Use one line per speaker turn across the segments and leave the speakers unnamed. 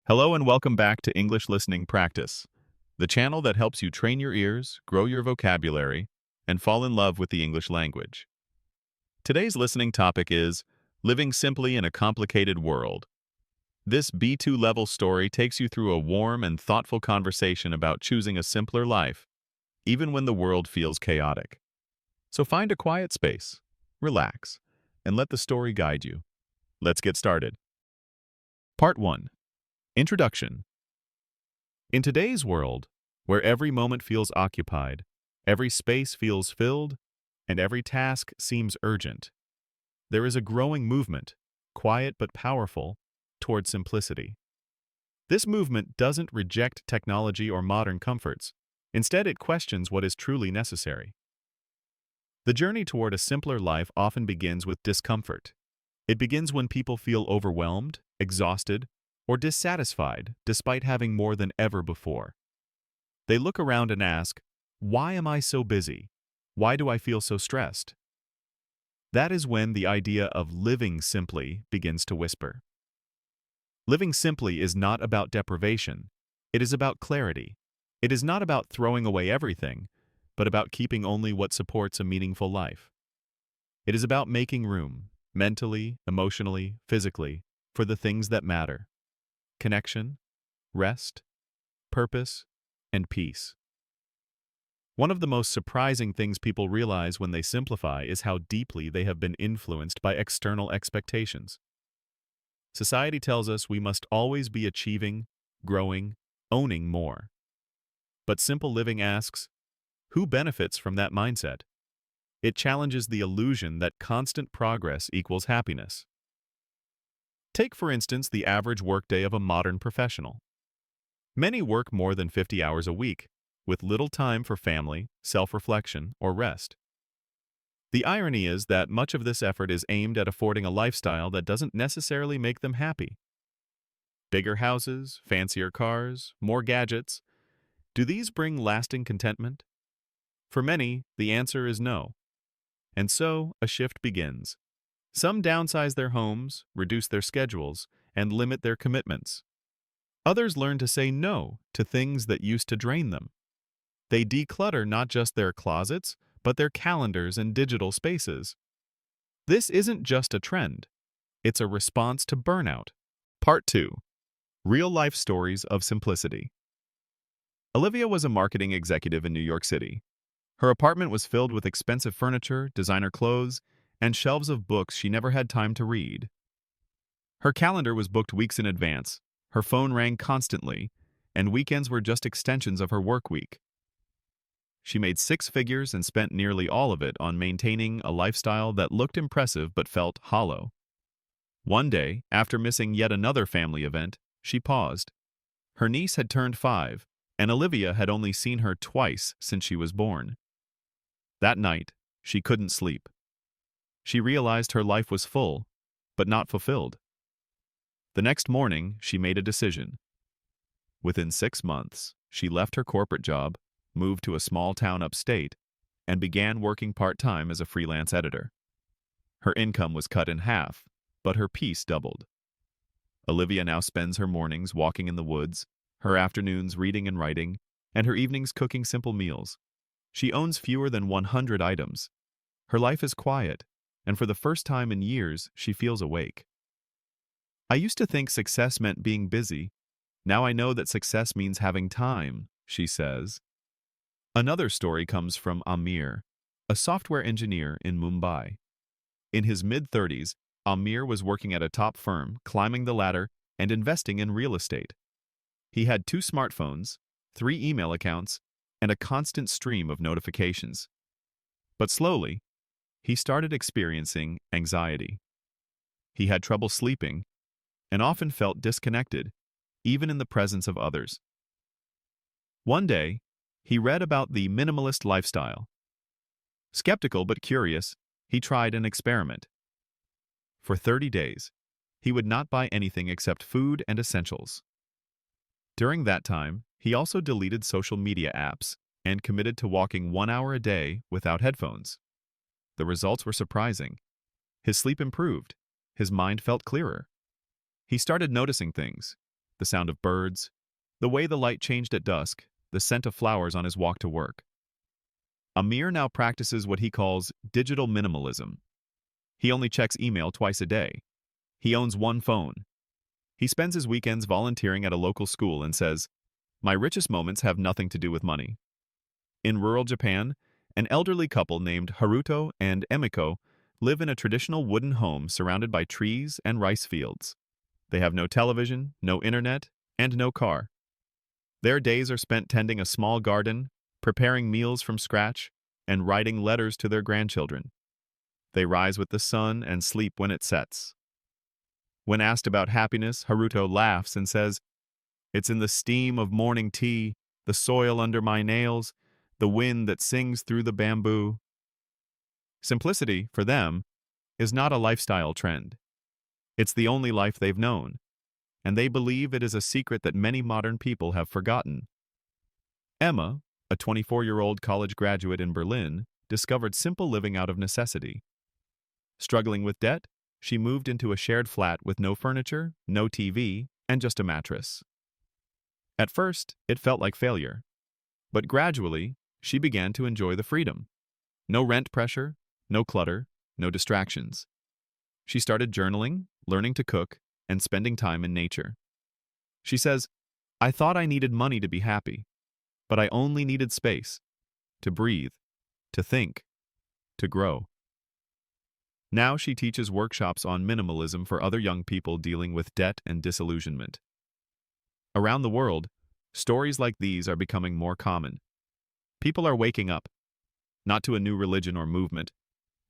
Hello and welcome back to English Listening Practice, the channel that helps you train your ears, grow your vocabulary, and fall in love with the English language. Today's listening topic is Living Simply in a Complicated World. This B2 level story takes you through a warm and thoughtful conversation about choosing a simpler life, even when the world feels chaotic. So find a quiet space, relax, and let the story guide you. Let's get started. Part 1. Introduction. In today's world, where every moment feels occupied, every space feels filled, and every task seems urgent, there is a growing movement, quiet but powerful, toward simplicity. This movement doesn't reject technology or modern comforts. Instead, it questions what is truly necessary. The journey toward a simpler life often begins with discomfort. It begins when people feel overwhelmed, exhausted, or dissatisfied despite having more than ever before. They look around and ask, "Why am I so busy? Why do I feel so stressed?" That is when the idea of living simply begins to whisper. Living simply is not about deprivation. It is about clarity. It is not about throwing away everything, but about keeping only what supports a meaningful life. It is about making room, mentally, emotionally, physically, for the things that matter: connection, rest, purpose, and peace. One of the most surprising things people realize when they simplify is how deeply they have been influenced by external expectations. Society tells us we must always be achieving, growing, owning more. But simple living asks, who benefits from that mindset? It challenges the illusion that constant progress equals happiness. Take, for instance, the average workday of a modern professional. Many work more than 50 hours a week, with little time for family, self-reflection, or rest. The irony is that much of this effort is aimed at affording a lifestyle that doesn't necessarily make them happy. Bigger houses, fancier cars, more gadgets. Do these bring lasting contentment? For many, the answer is no. And so, a shift begins. Some downsize their homes, reduce their schedules, and limit their commitments. Others learn to say no to things that used to drain them. They declutter not just their closets, but their calendars and digital spaces. This isn't just a trend. It's a response to burnout. Part 2. Real-life stories of simplicity. Olivia was a marketing executive in New York City. Her apartment was filled with expensive furniture, designer clothes, and shelves of books she never had time to read. Her calendar was booked weeks in advance, her phone rang constantly, and weekends were just extensions of her work week. She made six figures and spent nearly all of it on maintaining a lifestyle that looked impressive but felt hollow. One day, after missing yet another family event, she paused. Her niece had turned 5, and Olivia had only seen her twice since she was born. That night, she couldn't sleep. She realized her life was full, but not fulfilled. The next morning, she made a decision. Within 6 months, she left her corporate job, moved to a small town upstate, and began working part-time as a freelance editor. Her income was cut in half, but her peace doubled. Olivia now spends her mornings walking in the woods, her afternoons reading and writing, and her evenings cooking simple meals. She owns fewer than 100 items. Her life is quiet, and for the first time in years, she feels awake. I used to think success meant being busy. Now I know that success means having time, she says. Another story comes from Amir, a software engineer in Mumbai. In his mid-30s, Amir was working at a top firm, climbing the ladder, and investing in real estate. He had 2 smartphones, 3 email accounts, and a constant stream of notifications. But slowly, he started experiencing anxiety. He had trouble sleeping and often felt disconnected, even in the presence of others. One day, he read about the minimalist lifestyle. Skeptical but curious, he tried an experiment. For 30 days, he would not buy anything except food and essentials. During that time, he also deleted social media apps and committed to walking 1 hour a day without headphones. The results were surprising. His sleep improved. His mind felt clearer. He started noticing things. the sound of birds, the way the light changed at dusk, the scent of flowers on his walk to work. Amir now practices what he calls digital minimalism. He only checks email twice a day. He owns one phone. He spends his weekends volunteering at a local school and says, "My richest moments have nothing to do with money." In rural Japan, an elderly couple named Haruto and Emiko live in a traditional wooden home surrounded by trees and rice fields. They have no television, no internet, and no car. Their days are spent tending a small garden, preparing meals from scratch, and writing letters to their grandchildren. They rise with the sun and sleep when it sets. When asked about happiness, Haruto laughs and says, "It's in the steam of morning tea, the soil under my nails, the wind that sings through the bamboo." Simplicity, for them, is not a lifestyle trend. It's the only life they've known, and they believe it is a secret that many modern people have forgotten. Emma, a 24-year-old college graduate in Berlin, discovered simple living out of necessity. Struggling with debt, she moved into a shared flat with no furniture, no TV, and just a mattress. At first, it felt like failure, but gradually, she began to enjoy the freedom. No rent pressure, no clutter, no distractions. She started journaling, learning to cook, and spending time in nature. She says, "I thought I needed money to be happy, but I only needed space, to breathe, to think, to grow." Now she teaches workshops on minimalism for other young people dealing with debt and disillusionment. Around the world, stories like these are becoming more common. People are waking up, not to a new religion or movement,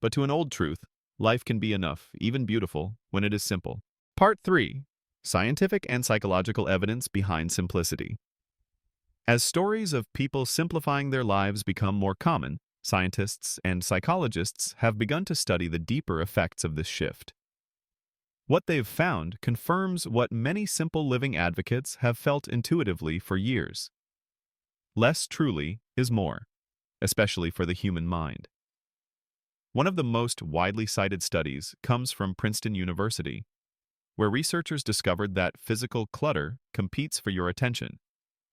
but to an old truth: life can be enough, even beautiful, when it is simple. Part 3. Scientific and psychological evidence behind simplicity. As stories of people simplifying their lives become more common, scientists and psychologists have begun to study the deeper effects of this shift. What they've found confirms what many simple living advocates have felt intuitively for years. Less truly is more, especially for the human mind. One of the most widely cited studies comes from Princeton University, where researchers discovered that physical clutter competes for your attention,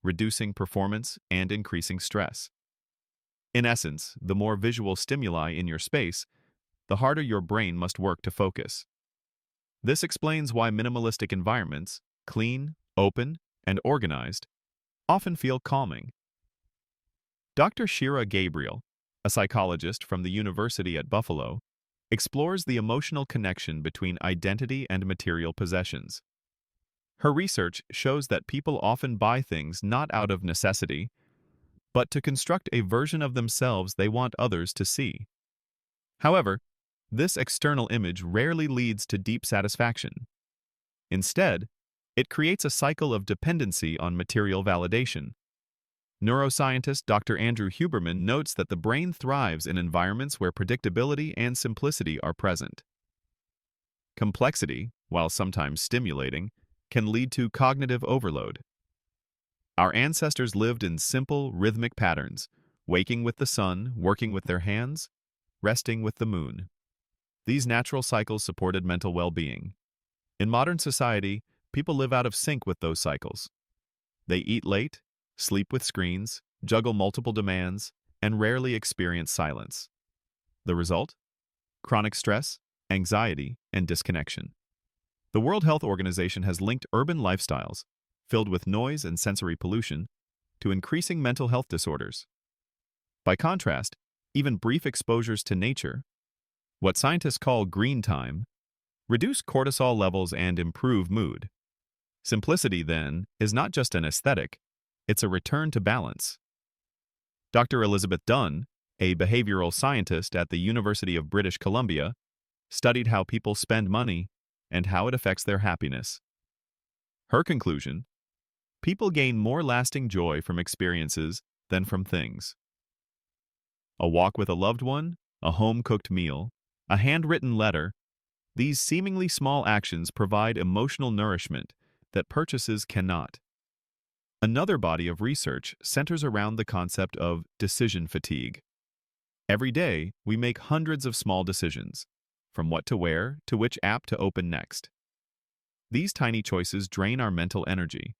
reducing performance and increasing stress. In essence, the more visual stimuli in your space, the harder your brain must work to focus. This explains why minimalistic environments, clean, open, and organized, often feel calming. Dr. Shira Gabriel, a psychologist from the University at Buffalo, explores the emotional connection between identity and material possessions. Her research shows that people often buy things not out of necessity, but to construct a version of themselves they want others to see. However, this external image rarely leads to deep satisfaction. Instead, it creates a cycle of dependency on material validation. Neuroscientist Dr. Andrew Huberman notes that the brain thrives in environments where predictability and simplicity are present. Complexity, while sometimes stimulating, can lead to cognitive overload. Our ancestors lived in simple, rhythmic patterns, waking with the sun, working with their hands, resting with the moon. These natural cycles supported mental well-being. In modern society, people live out of sync with those cycles. They eat late, sleep with screens, juggle multiple demands, and rarely experience silence. The result? Chronic stress, anxiety, and disconnection. The World Health Organization has linked urban lifestyles, filled with noise and sensory pollution, to increasing mental health disorders. By contrast, even brief exposures to nature, what scientists call green time, reduce cortisol levels and improve mood. Simplicity, then, is not just an aesthetic, it's a return to balance. Dr. Elizabeth Dunn, a behavioral scientist at the University of British Columbia, studied how people spend money and how it affects their happiness. Her conclusion: people gain more lasting joy from experiences than from things. A walk with a loved one, a home-cooked meal, a handwritten letter, these seemingly small actions provide emotional nourishment that purchases cannot. Another body of research centers around the concept of decision fatigue. Every day, we make hundreds of small decisions, from what to wear to which app to open next. These tiny choices drain our mental energy.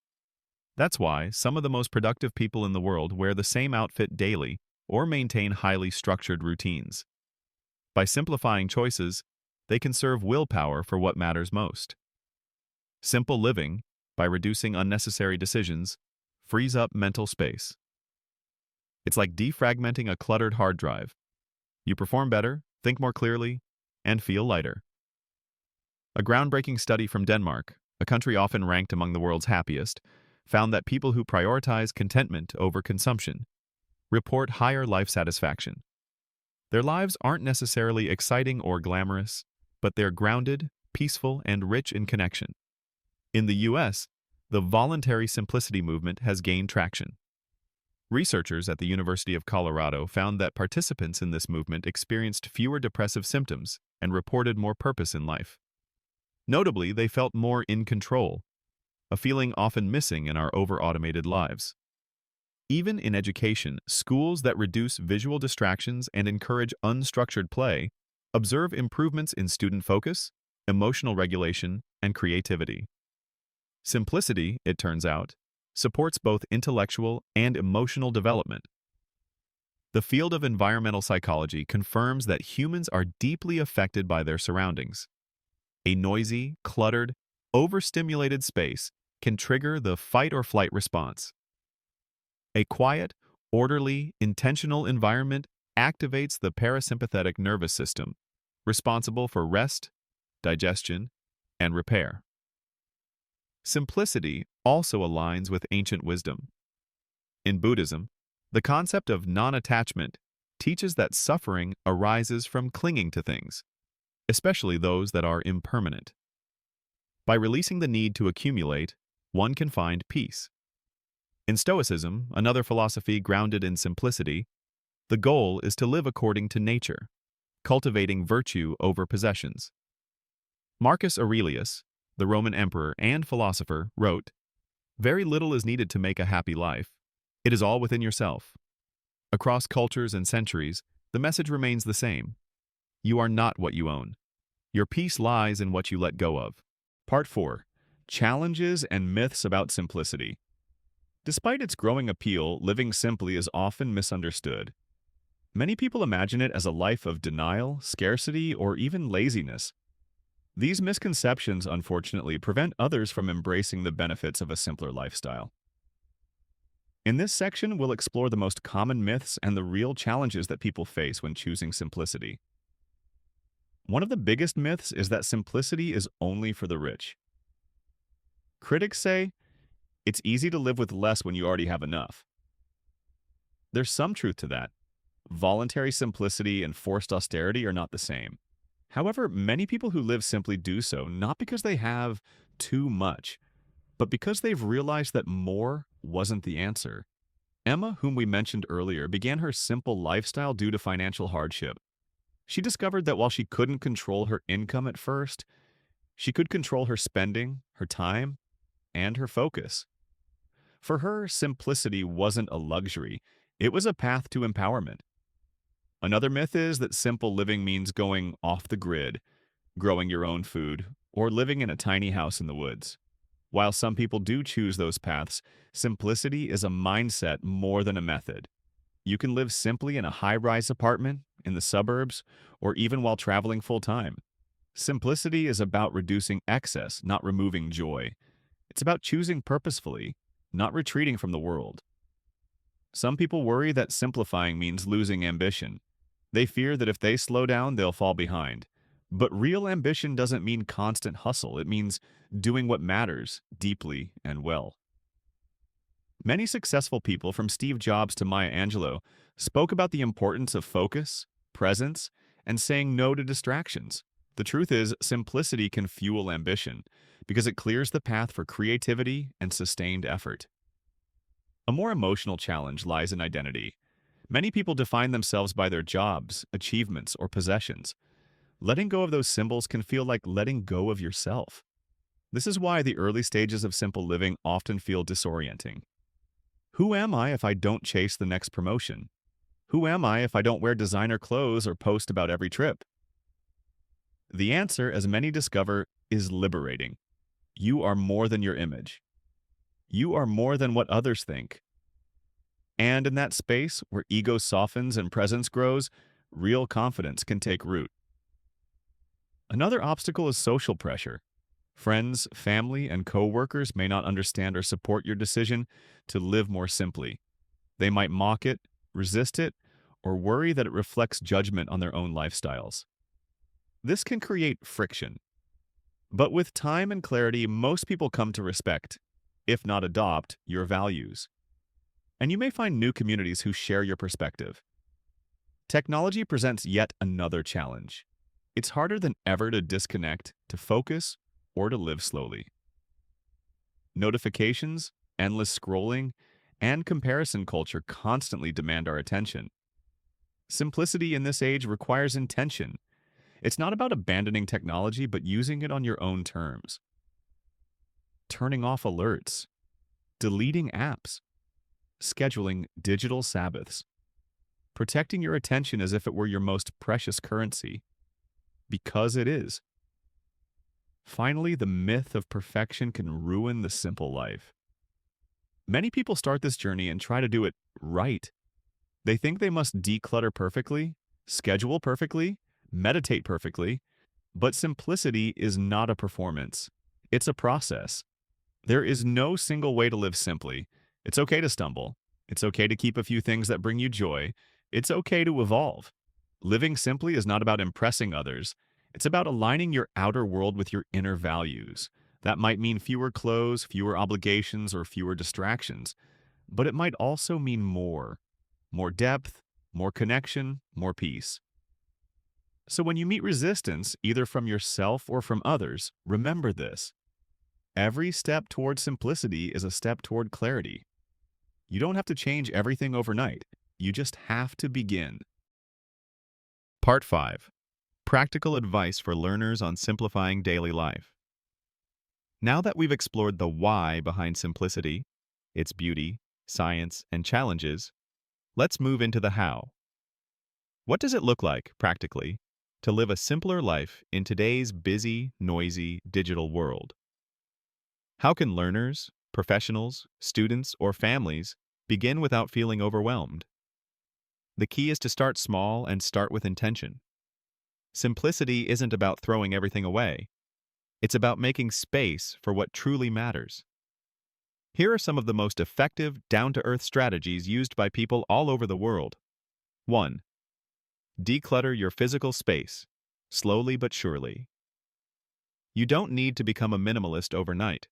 That's why some of the most productive people in the world wear the same outfit daily or maintain highly structured routines. By simplifying choices, they conserve willpower for what matters most. Simple living, by reducing unnecessary decisions, frees up mental space. It's like defragmenting a cluttered hard drive. You perform better, think more clearly, and feel lighter. A groundbreaking study from Denmark, a country often ranked among the world's happiest, found that people who prioritize contentment over consumption report higher life satisfaction. Their lives aren't necessarily exciting or glamorous, but they're grounded, peaceful, and rich in connection. In the US, the voluntary simplicity movement has gained traction. Researchers at the University of Colorado found that participants in this movement experienced fewer depressive symptoms and reported more purpose in life. Notably, they felt more in control, a feeling often missing in our over-automated lives. Even in education, schools that reduce visual distractions and encourage unstructured play observe improvements in student focus, emotional regulation, and creativity. Simplicity, it turns out, supports both intellectual and emotional development. The field of environmental psychology confirms that humans are deeply affected by their surroundings. A noisy, cluttered, overstimulated space can trigger the fight-or-flight response. A quiet, orderly, intentional environment activates the parasympathetic nervous system, responsible for rest, digestion, and repair. Simplicity also aligns with ancient wisdom. In Buddhism, the concept of non-attachment teaches that suffering arises from clinging to things, especially those that are impermanent. By releasing the need to accumulate, one can find peace. In Stoicism, another philosophy grounded in simplicity, the goal is to live according to nature, cultivating virtue over possessions. Marcus Aurelius, the Roman emperor and philosopher, wrote, "Very little is needed to make a happy life. It is all within yourself." Across cultures and centuries, the message remains the same. You are not what you own. Your peace lies in what you let go of. Part 4. Challenges and myths about simplicity. Despite its growing appeal, living simply is often misunderstood. Many people imagine it as a life of denial, scarcity, or even laziness. These misconceptions, unfortunately, prevent others from embracing the benefits of a simpler lifestyle. In this section, we'll explore the most common myths and the real challenges that people face when choosing simplicity. One of the biggest myths is that simplicity is only for the rich. Critics say, it's easy to live with less when you already have enough. There's some truth to that. Voluntary simplicity and forced austerity are not the same. However, many people who live simply do so not because they have too much, but because they've realized that more wasn't the answer. Emma, whom we mentioned earlier, began her simple lifestyle due to financial hardship. She discovered that while she couldn't control her income at first, she could control her spending, her time, and her focus. For her, simplicity wasn't a luxury, it was a path to empowerment. Another myth is that simple living means going off the grid, growing your own food, or living in a tiny house in the woods. While some people do choose those paths, simplicity is a mindset more than a method. You can live simply in a high-rise apartment, in the suburbs, or even while traveling full-time. Simplicity is about reducing excess, not removing joy. It's about choosing purposefully, not retreating from the world. Some people worry that simplifying means losing ambition. They fear that if they slow down, they'll fall behind. But real ambition doesn't mean constant hustle. It means doing what matters deeply and well. Many successful people, from Steve Jobs to Maya Angelou, spoke about the importance of focus, presence, and saying no to distractions. The truth is, simplicity can fuel ambition because it clears the path for creativity and sustained effort. A more emotional challenge lies in identity. Many people define themselves by their jobs, achievements, or possessions. Letting go of those symbols can feel like letting go of yourself. This is why the early stages of simple living often feel disorienting. Who am I if I don't chase the next promotion? Who am I if I don't wear designer clothes or post about every trip? The answer, as many discover, is liberating. You are more than your image. You are more than what others think. And in that space where ego softens and presence grows, real confidence can take root. Another obstacle is social pressure. Friends, family, and coworkers may not understand or support your decision to live more simply. They might mock it, resist it, or worry that it reflects judgment on their own lifestyles. This can create friction. But with time and clarity, most people come to respect, if not adopt, your values. And you may find new communities who share your perspective. Technology presents yet another challenge. It's harder than ever to disconnect, to focus, or to live slowly. Notifications, endless scrolling, and comparison culture constantly demand our attention. Simplicity in this age requires intention. It's not about abandoning technology, but using it on your own terms. Turning off alerts, deleting apps, scheduling digital Sabbaths, protecting your attention as if it were your most precious currency, because it is. Finally, the myth of perfection can ruin the simple life. Many people start this journey and try to do it right. They think they must declutter perfectly, schedule perfectly, meditate perfectly, but simplicity is not a performance. It's a process. There is no single way to live simply. It's okay to stumble. It's okay to keep a few things that bring you joy. It's okay to evolve. Living simply is not about impressing others. It's about aligning your outer world with your inner values. That might mean fewer clothes, fewer obligations, or fewer distractions. But it might also mean more. More depth, more connection, more peace. So when you meet resistance, either from yourself or from others, remember this. Every step toward simplicity is a step toward clarity. You don't have to change everything overnight. You just have to begin. Part 5. Practical advice for learners on simplifying daily life. Now that we've explored the why behind simplicity, its beauty, science, and challenges, let's move into the how. What does it look like, practically, to live a simpler life in today's busy, noisy, digital world? How can learners, professionals, students, or families begin without feeling overwhelmed? The key is to start small and start with intention. Simplicity isn't about throwing everything away. It's about making space for what truly matters. Here are some of the most effective, down-to-earth strategies used by people all over the world. 1. Declutter your physical space, slowly but surely. You don't need to become a minimalist overnight.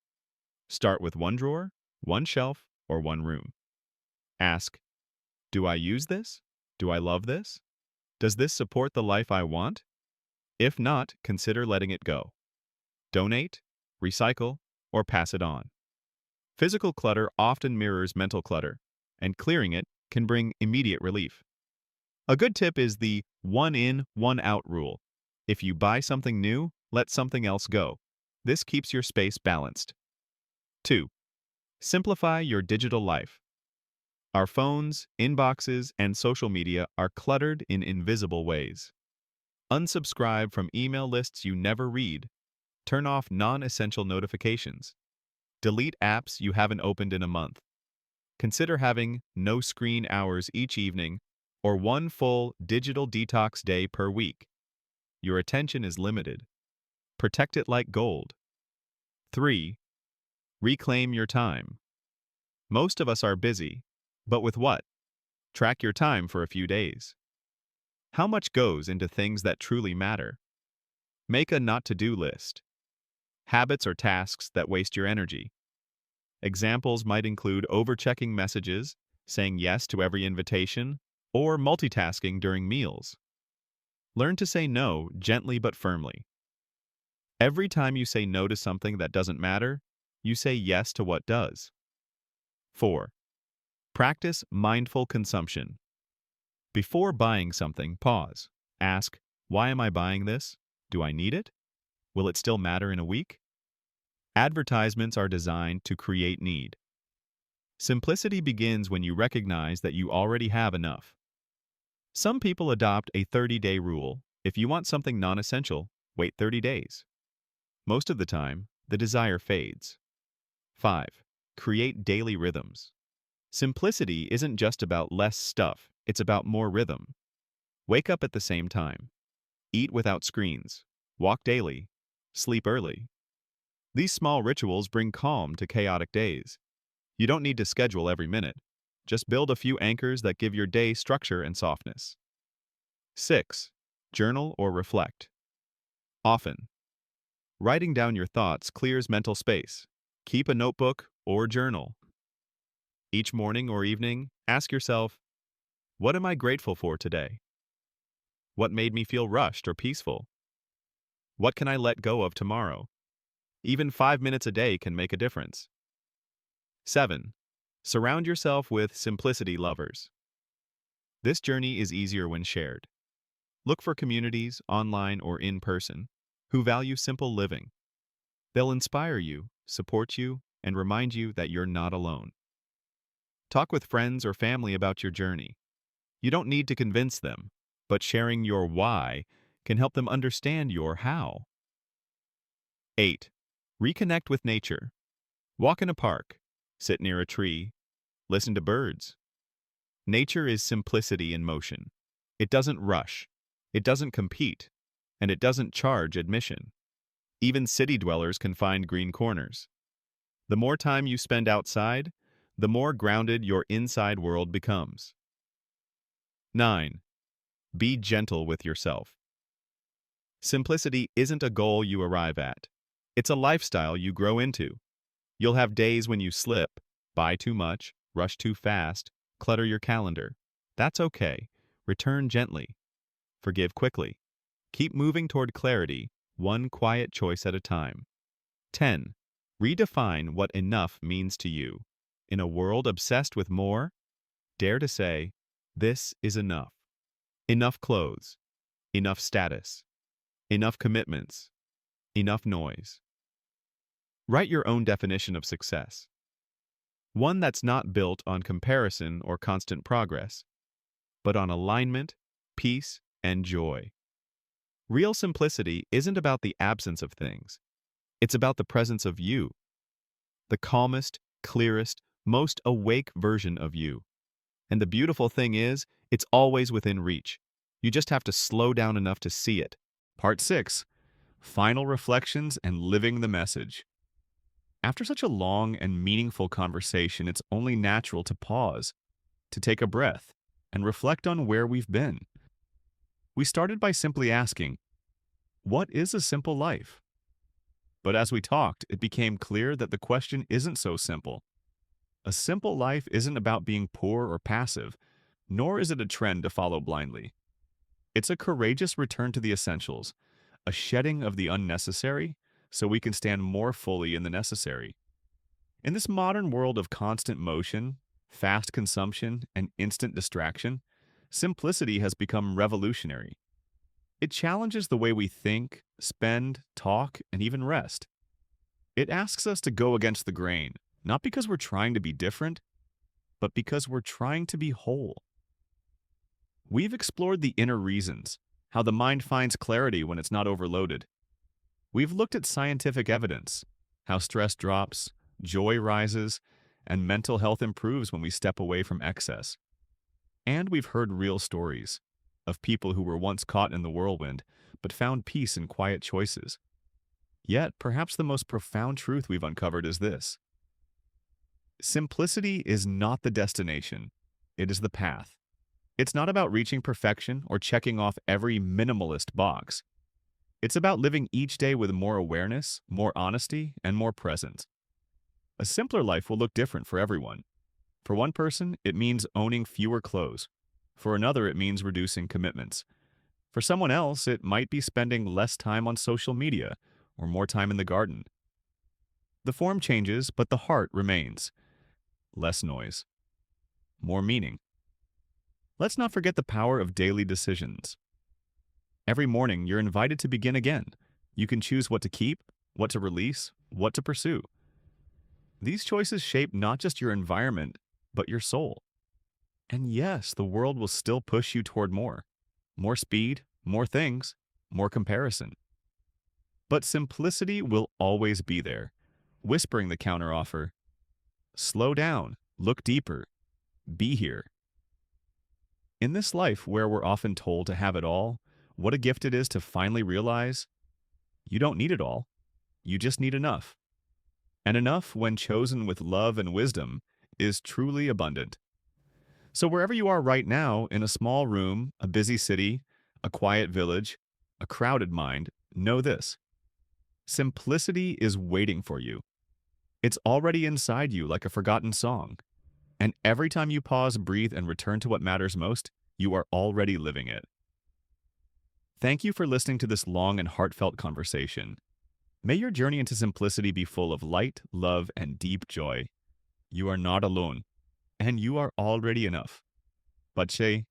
Start with one drawer, one shelf, or one room. Ask, do I use this? Do I love this? Does this support the life I want? If not, consider letting it go. Donate, recycle, or pass it on. Physical clutter often mirrors mental clutter, and clearing it can bring immediate relief. A good tip is the one in, one out rule. If you buy something new, let something else go. This keeps your space balanced. 2. Simplify your digital life. Our phones, inboxes, and social media are cluttered in invisible ways. Unsubscribe from email lists you never read. Turn off non-essential notifications. Delete apps you haven't opened in a month. Consider having no screen hours each evening or one full digital detox day per week. Your attention is limited. Protect it like gold. 3. Reclaim your time. Most of us are busy, but with what? Track your time for a few days. How much goes into things that truly matter? Make a not-to-do list. Habits or tasks that waste your energy. Examples might include overchecking messages, saying yes to every invitation, or multitasking during meals. Learn to say no gently but firmly. Every time you say no to something that doesn't matter, you say yes to what does. 4. Practice mindful consumption. Before buying something, pause. Ask, why am I buying this? Do I need it? Will it still matter in a week? Advertisements are designed to create need. Simplicity begins when you recognize that you already have enough. Some people adopt a 30-day rule. If you want something non-essential, wait 30 days. Most of the time, the desire fades. 5. Create daily rhythms. Simplicity isn't just about less stuff, it's about more rhythm. Wake up at the same time. Eat without screens. Walk daily. Sleep early. These small rituals bring calm to chaotic days. You don't need to schedule every minute. Just build a few anchors that give your day structure and softness. 6. Journal or reflect. Often, writing down your thoughts clears mental space. Keep a notebook or journal. Each morning or evening, ask yourself, what am I grateful for today? What made me feel rushed or peaceful? What can I let go of tomorrow? Even 5 minutes a day can make a difference. 7. Surround yourself with simplicity lovers. This journey is easier when shared. Look for communities, online or in person, who value simple living. They'll inspire you, support you, and remind you that you're not alone. Talk with friends or family about your journey. You don't need to convince them, but sharing your why can help them understand your how. 8. Reconnect with nature. Walk in a park, sit near a tree, listen to birds. Nature is simplicity in motion. It doesn't rush, it doesn't compete, and it doesn't charge admission. Even city dwellers can find green corners. The more time you spend outside, the more grounded your inside world becomes. 9. Be gentle with yourself. Simplicity isn't a goal you arrive at. It's a lifestyle you grow into. You'll have days when you slip, buy too much, rush too fast, clutter your calendar. That's okay. Return gently. Forgive quickly. Keep moving toward clarity, one quiet choice at a time. 10. Redefine what enough means to you. In a world obsessed with more, dare to say, this is enough. Enough clothes. Enough status. Enough commitments. Enough noise. Write your own definition of success. One that's not built on comparison or constant progress, but on alignment, peace, and joy. Real simplicity isn't about the absence of things. It's about the presence of you. The calmest, clearest, most awake version of you. And the beautiful thing is, it's always within reach. You just have to slow down enough to see it. Part 6. Final reflections and living the message. After such a long and meaningful conversation, it's only natural to pause, to take a breath, and reflect on where we've been. We started by simply asking, what is a simple life? But as we talked, it became clear that the question isn't so simple. A simple life isn't about being poor or passive, nor is it a trend to follow blindly. It's a courageous return to the essentials, a shedding of the unnecessary so we can stand more fully in the necessary. In this modern world of constant motion, fast consumption, and instant distraction, simplicity has become revolutionary. It challenges the way we think, spend, talk, and even rest. It asks us to go against the grain, not because we're trying to be different, but because we're trying to be whole. We've explored the inner reasons, how the mind finds clarity when it's not overloaded. We've looked at scientific evidence, how stress drops, joy rises, and mental health improves when we step away from excess. And we've heard real stories of people who were once caught in the whirlwind, but found peace in quiet choices. Yet, perhaps the most profound truth we've uncovered is this. Simplicity is not the destination, it is the path. It's not about reaching perfection or checking off every minimalist box. It's about living each day with more awareness, more honesty, and more presence. A simpler life will look different for everyone. For one person, it means owning fewer clothes. For another, it means reducing commitments. For someone else, it might be spending less time on social media or more time in the garden. The form changes, but the heart remains. Less noise. More meaning. Let's not forget the power of daily decisions. Every morning, you're invited to begin again. You can choose what to keep, what to release, what to pursue. These choices shape not just your environment, but your soul. And yes, the world will still push you toward more. More speed, more things, more comparison. But simplicity will always be there, whispering the counteroffer. Slow down, look deeper, be here. In this life where we're often told to have it all, what a gift it is to finally realize you don't need it all. You just need enough. And enough, when chosen with love and wisdom, is truly abundant. So wherever you are right now, in a small room, a busy city, a quiet village, a crowded mind, know this. Simplicity is waiting for you. It's already inside you like a forgotten song. And every time you pause, breathe, and return to what matters most, you are already living it. Thank you for listening to this long and heartfelt conversation. May your journey into simplicity be full of light, love, and deep joy. You are not alone, and you are already enough. Pache